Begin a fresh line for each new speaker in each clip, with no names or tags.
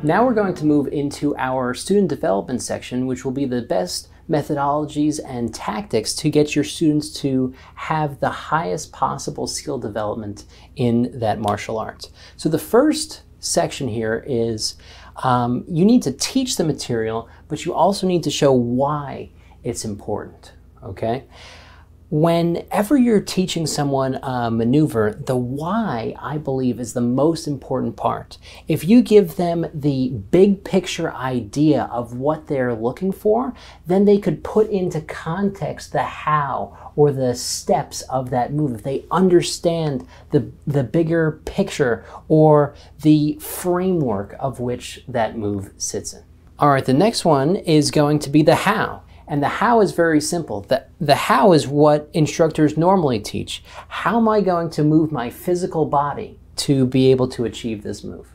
Now we're going to move into our student development section, which will be the best methodologies and tactics to get your students to have the highest possible skill development in that martial arts. So the first section here is you need to teach the material, but you also need to show why it's important, okay? Whenever you're teaching someone a maneuver, the why, I believe, is the most important part. If you give them the big picture idea of what they're looking for, then they could put into context the how or the steps of that move. If they understand the bigger picture or the framework of which that move sits in. All right, the next one is going to be the how. And the how is very simple. The how is what instructors normally teach. How am I going to move my physical body to be able to achieve this move?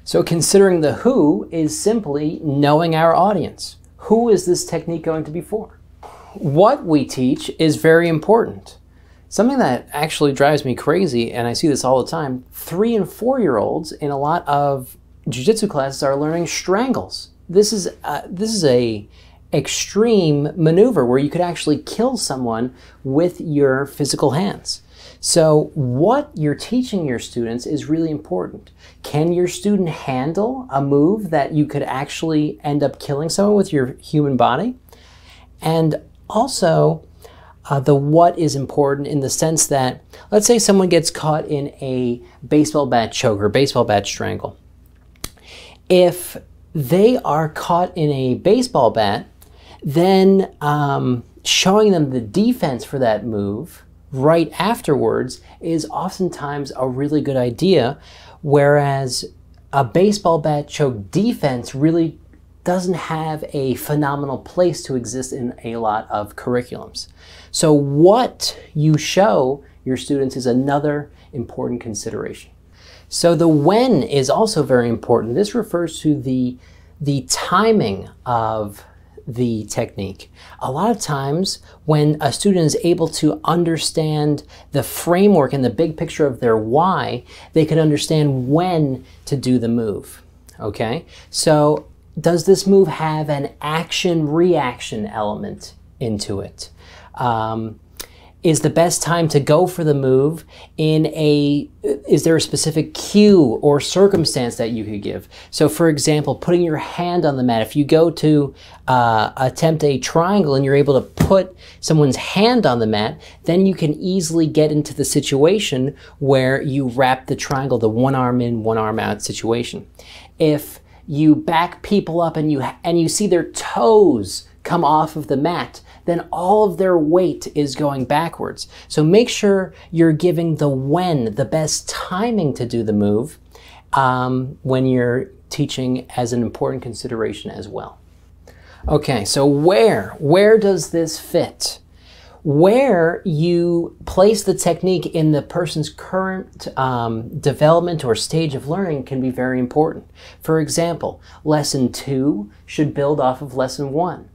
So considering the who is simply knowing our audience. Who is this technique going to be for? What we teach is very important. Something that actually drives me crazy, and I see this all the time, 3- and 4-year-olds in a lot of jiu-jitsu classes are learning strangles. This is a extreme maneuver where you could actually kill someone with your physical hands. So what you're teaching your students is really important. Can your student handle a move that you could actually end up killing someone with your human body? And also, the what is important in the sense that, let's say someone gets caught in a baseball bat choke or baseball bat strangle. If they are caught in a baseball bat, then showing them the defense for that move right afterwards is oftentimes a really good idea, whereas a baseball bat choke defense really doesn't have a phenomenal place to exist in a lot of curriculums. So what you show your students is another important consideration. So the when is also very important. This refers to the timing of the technique. A lot of times when a student is able to understand the framework and the big picture of their why, they can understand when to do the move, okay? So does this move have an action-reaction element into it? Is the best time to go for the move is there a specific cue or circumstance that you could give? So for example, putting your hand on the mat, if you go to attempt a triangle and you're able to put someone's hand on the mat, then you can easily get into the situation where you wrap the triangle, the one arm in, one arm out situation. If you back people up and you see their toes come off of the mat, then all of their weight is going backwards. So make sure you're giving the when, the best timing to do the move, when you're teaching as an important consideration as well. Okay, so where does this fit? Where you place the technique in the person's current development or stage of learning can be very important. For example, lesson 2 should build off of lesson 1.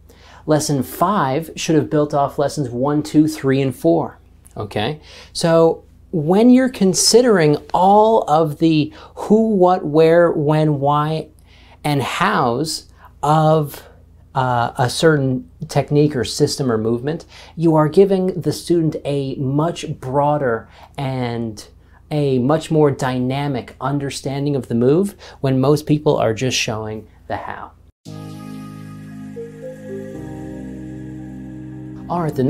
Lesson 5 should have built off lessons 1, 2, 3, and 4, okay? So when you're considering all of the who, what, where, when, why, and hows of a certain technique or system or movement, you are giving the student a much broader and a much more dynamic understanding of the move when most people are just showing the how. All right, the